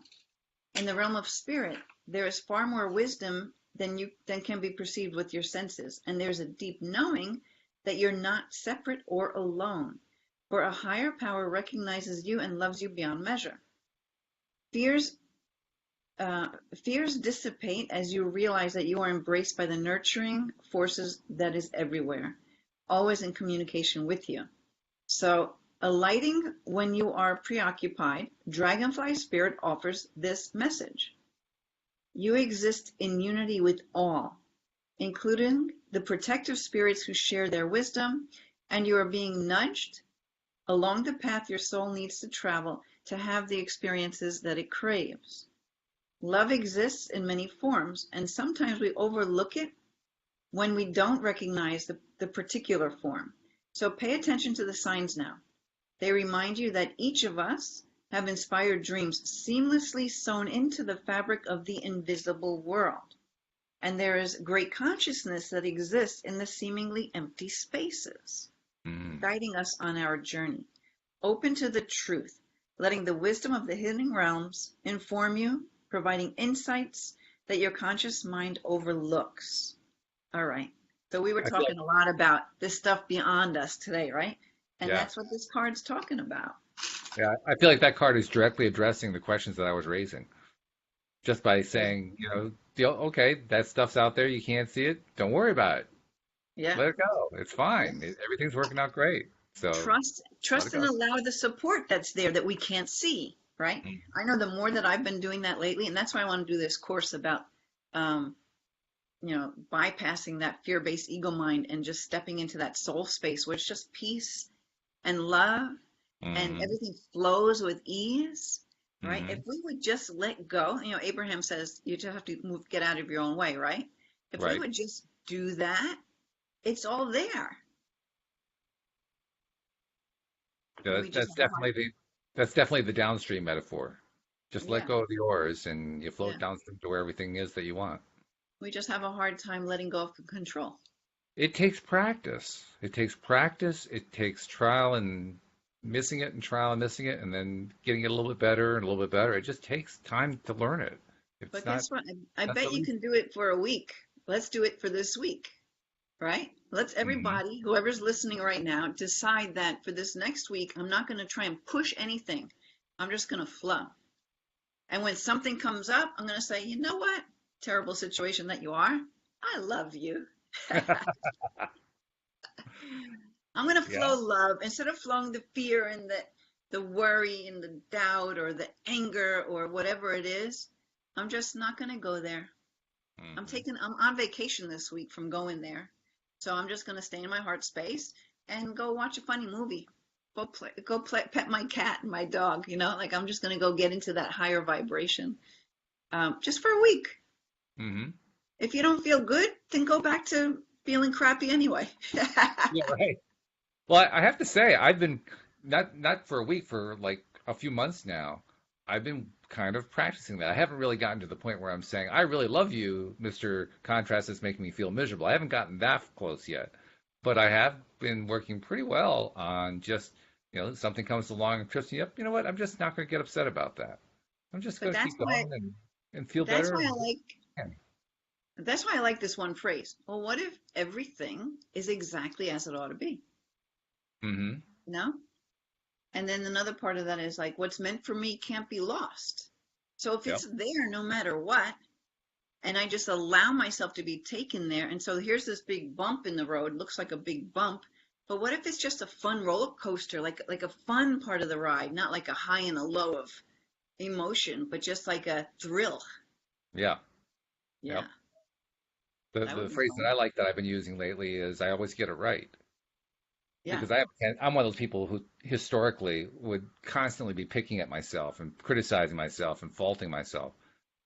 In the realm of spirit, there is far more wisdom than can be perceived with your senses, and there's a deep knowing that you're not separate or alone, for a higher power recognizes you and loves you beyond measure. Fears dissipate as you realize that you are embraced by the nurturing forces that is everywhere, always in communication with you. So, alighting when you are preoccupied, Dragonfly Spirit offers this message. You exist in unity with all, including the protective spirits who share their wisdom, and you are being nudged along the path your soul needs to travel to have the experiences that it craves. Love exists in many forms, and sometimes we overlook it when we don't recognize the particular form. So pay attention to the signs now. They remind you that each of us have inspired dreams seamlessly sewn into the fabric of the invisible world. And there is great consciousness that exists in the seemingly empty spaces, guiding us on our journey. Open to the truth, letting the wisdom of the hidden realms inform you, providing insights that your conscious mind overlooks. All right. So we were talking a lot about this stuff beyond us today, right? And that's what this card's talking about. Yeah, I feel like that card is directly addressing the questions that I was raising. Just by saying, okay, that stuff's out there, you can't see it, don't worry about it. Yeah. Let it go. It's fine. Everything's working out great. So trust and allow the support that's there that we can't see, right? I know the more that I've been doing that lately, and that's why I want to do this course about bypassing that fear-based ego mind and just stepping into that soul space where it's just peace and love and everything flows with ease, right? If we would just let go, Abraham says you just have to get out of your own way, right? If we would just do that, it's all there. That's definitely the downstream metaphor. Just let go of the oars and you float downstream to where everything is that you want. We just have a hard time letting go of control. It takes practice. It takes trial and missing it and trial and missing it and then getting it a little bit better and a little bit better. It just takes time to learn it. But guess what? I bet you can do it for a week. Let's do it for this week, right? Let's everybody, whoever's listening right now, decide that for this next week, I'm not going to try and push anything. I'm just going to flow. And when something comes up, I'm going to say, you know what? Terrible situation that you are. I love you. I'm going to flow love instead of flowing the fear and the worry and the doubt or the anger or whatever it is. I'm just not going to go there. I'm on vacation this week from going there. So I'm just going to stay in my heart space and go watch a funny movie. Go pet my cat and my dog, I'm just going to go get into that higher vibration just for a week. If you don't feel good, then go back to feeling crappy anyway. Yeah, right. Well, I have to say, I've been not for a week, for like a few months now. I've been kind of practicing that. I haven't really gotten to the point where I'm saying, I really love you, Mr. Contrast is making me feel miserable. I haven't gotten that close yet. But I have been working pretty well on just, something comes along and trips me up. You know what? I'm just not going to get upset about that. I'm just going to keep going and feel better. That's why I like this one phrase. Well, what if everything is exactly as it ought to be? And then another part of that is like, what's meant for me can't be lost. So if it's there no matter what, and I just allow myself to be taken there, and so here's this big bump in the road, looks like a big bump, but what if it's just a fun roller coaster, like a fun part of the ride, not like a high and a low of emotion, but just like a thrill. Yeah. The phrase that I like that I've been using lately is I always get it right. Yeah. Because I'm one of those people who historically would constantly be picking at myself and criticizing myself and faulting myself.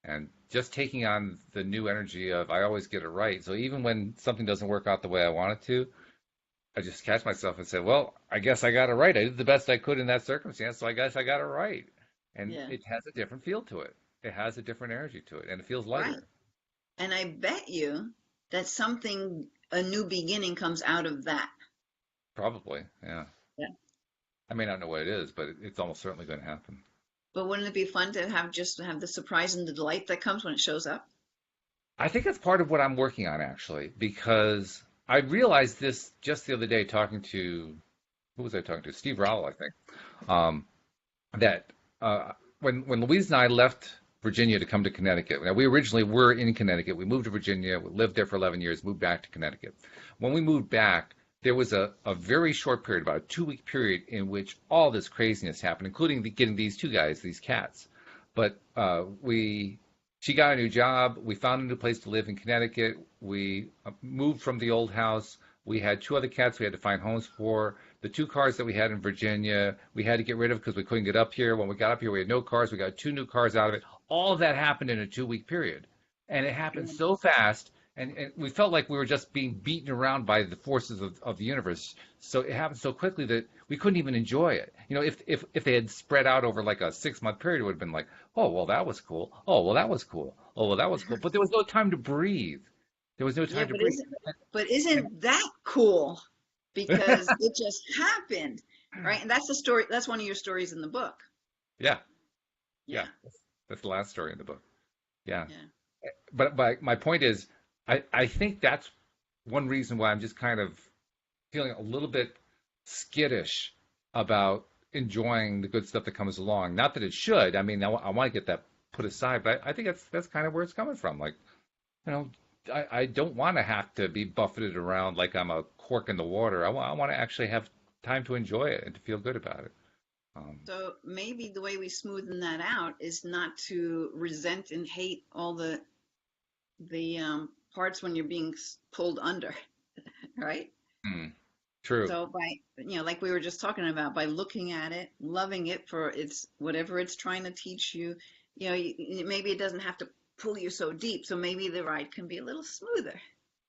And just taking on the new energy of I always get it right. So even when something doesn't work out the way I want it to, I just catch myself and say, well, I guess I got it right. I did the best I could in that circumstance, so I guess I got it right. And it has a different feel to it. It has a different energy to it, and it feels lighter. Right. And I bet you that a new beginning comes out of that. Probably, yeah. Yeah. I may not know what it is, but it's almost certainly going to happen. But wouldn't it be fun to have the surprise and the delight that comes when it shows up? I think that's part of what I'm working on actually, because I realized this just the other day talking to, who was I talking to? Steve Rowell, I think. Um, that when Louise and I left Virginia to come to Connecticut, now we originally were in Connecticut. We moved to Virginia, we lived there for 11 years, moved back to Connecticut. When we moved back, there was a very short period, about a 2 week period, in which all this craziness happened, including getting these two guys, these cats. But she got a new job. We found a new place to live in Connecticut. We moved from the old house. We had two other cats we had to find homes for. The two cars that we had in Virginia, we had to get rid of because we couldn't get up here. When we got up here, we had no cars. We got two new cars out of it. All of that happened in a 2 week period. And it happened Yeah. so fast. And we felt like we were just being beaten around by the forces of the universe. So it happened so quickly that we couldn't even enjoy it. You know, if they had spread out over like a 6 month period, it would have been like, oh, well, that was cool. Oh, well, that was cool. Oh, well, that was cool. But there was no time to breathe. There was no Yeah, time to breathe. but And, isn't that cool? Because it just happened, right? And that's the story. That's one of your stories in the book. yeah, Yeah, yeah. That's the last story in the book. Yeah. yeah, But my point is, I think that's one reason why I'm just kind of feeling a little bit skittish about enjoying the good stuff that comes along. Not that it should. I mean, I want to get that put aside, but I think that's kind of where it's coming from. Like, you know, I don't want to have to be buffeted around like I'm a cork in the water. I want to actually have time to enjoy it and to feel good about it. Um, so maybe the way we smoothen that out is not to resent and hate all the parts when you're being pulled under, right? hmm, true. So by, like we were just talking about, by looking at it, loving it for its whatever it's trying to teach you, maybe it doesn't have to pull you so deep. So maybe the ride can be a little smoother,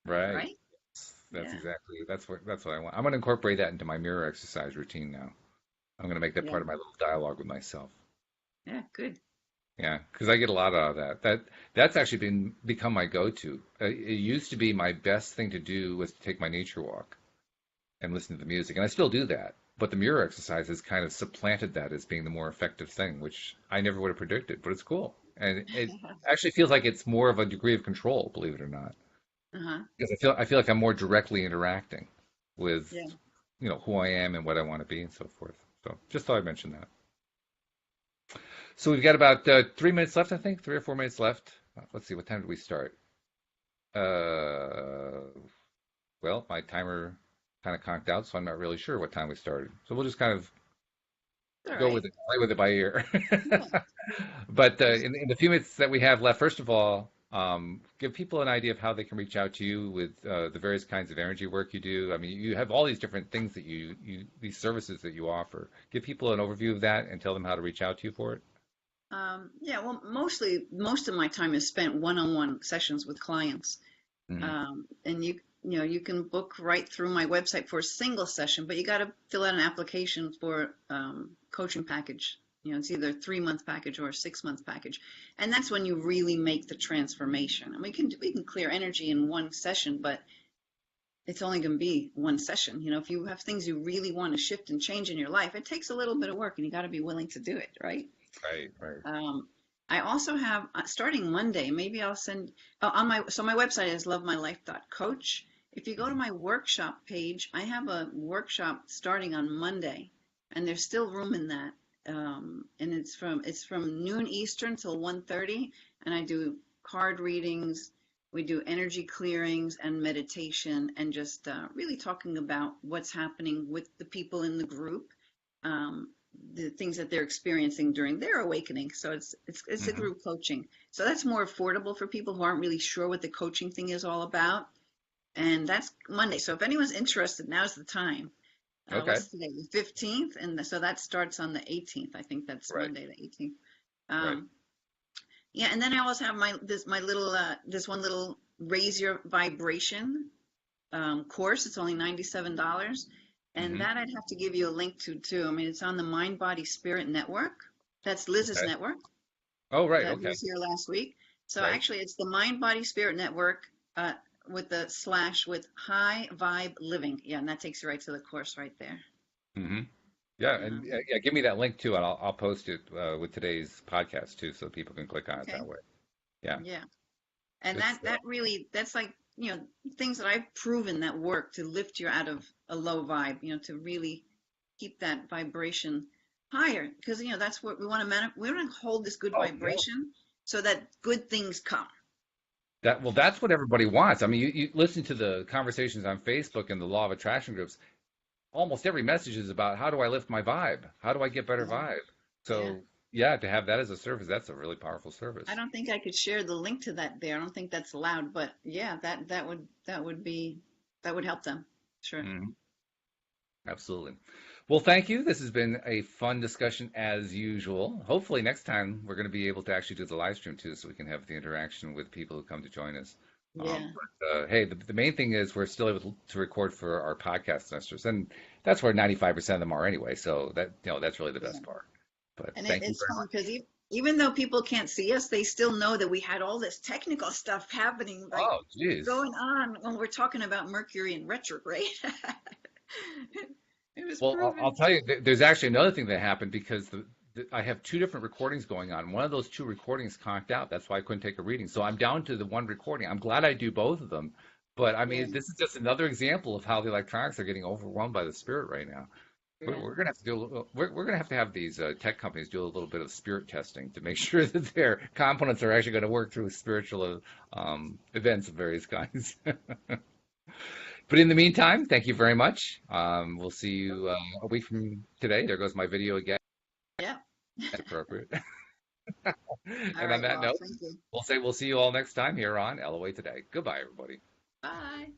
Right. right? That's Yeah, exactly that's what I want. I'm going to incorporate that into my mirror exercise routine now. I'm going to make that yeah, part of my little dialogue with myself. yeah, good. Yeah, because I get a lot out of that. That's actually become my go-to. It used to be my best thing to do was to take my nature walk and listen to the music, and I still do that. But the mirror exercise has kind of supplanted that as being the more effective thing, which I never would have predicted. But it's cool, and it actually feels like it's more of a degree of control, believe it or not, Uh-huh. because I feel like I'm more directly interacting with Yeah. who I am and what I want to be and so forth. So just thought I'd mention that. So we've got about 3 minutes left, I think, 3 or 4 minutes left. Let's see, what time did we start? Uh, well, my timer kind of conked out, so I'm not really sure what time we started. So we'll just kind of All go right. with it, play with it by ear. Yeah. But Just, in the few minutes that we have left, first of all, give people an idea of how they can reach out to you with the various kinds of energy work you do. I mean, you have all these different things that these services that you offer. Give people an overview of that and tell them how to reach out to you for it. yeah, well, most of my time is spent one-on-one sessions with clients. Hmm. And you can book right through my website for a single session, but you got to fill out an application for coaching package. It's either a 3 month package or a 6 month package, and that's when you really make the transformation. And we can clear energy in one session, but it's only going to be one session. If you have things you really want to shift and change in your life, it takes a little bit of work, and you got to be willing to do it, right? Right, right. Um, I also have starting Monday, maybe I'll send on my website is lovemylife.coach. If you go to Mhm. my workshop page, I have a workshop starting on Monday, and there's still room in that. And it's from noon Eastern till 1:30, and I do card readings, we do energy clearings and meditation, and just really talking about what's happening with the people in the group. Um, the things that they're experiencing during their awakening. So it's a Hmm. group coaching. So that's more affordable for people who aren't really sure what the coaching thing is all about. And that's Monday. So if anyone's interested, now's the time. Okay. What's today? The 15th, and so that starts on the 18th. I think that's Right, Monday, the 18th. right. Um, yeah, and then I always have my little this one little raise your vibration course. It's only $97. And Hmm. that I'd have to give you a link to too. I mean, it's on the Mind Body Spirit Network. That's Liz's Okay. network Oh, right. that Okay. was here last week. So Right. actually, it's the Mind Body Spirit Network with the slash with high vibe living. Yeah, and that takes you right to the course right there. Hmm. Yeah, Yeah. and yeah, give me that link too, and I'll post it with today's podcast too, so people can click on it Okay. that way. Yeah, Yeah. And good that stuff. really, that's like, things that I've proven that work to lift you out of a low vibe, to really keep that vibration higher. Because, that's what we want to we want to hold this good Oh, yeah. vibration so that good things come. That's what everybody wants. I mean, you listen to the conversations on Facebook and the law of attraction groups. Almost every message is about how do I lift my vibe? How do I get better Yeah. vibe? Yeah. So yeah, to have that as a service, that's a really powerful I service. don't think I could share the link to that there. I don't think that's allowed, but yeah, that would help them. Sure. Hmm. Absolutely. Well, thank you. This has been a fun discussion as usual. Hopefully next time we're going to be able to actually do the live stream too, so we can have the interaction with people who come to join us. Yeah. But hey, the main thing is we're still able to record for our podcast listeners, and that's where 95% of them are anyway. So that's really the Yeah. best part. But And thank you it's very fun much. because even though people can't see us, they still know that we had all this technical stuff happening, like Oh, geez. going on when we're talking about Mercury in retrograde. It was Well, I'll proven. tell you, there's actually another thing that happened because I have two different recordings going on. One of those two recordings conked out. That's why I couldn't take a reading. So I'm down to the one recording. I'm glad I do both of them. But I Yeah. mean, this is just another example of how the electronics are getting overwhelmed by the spirit right now. Yeah. We're gonna have to do a little, we're gonna have these tech companies do a little bit of spirit testing to make sure that their components are actually going to work through spiritual events of various kinds. But in the meantime, thank you very much. We'll see you a week from today. There goes my video again. Yeah. That's appropriate. All And on right. that Well, note, thank you. we'll say we'll see you all next time here on LOA Today. Goodbye, everybody. Bye.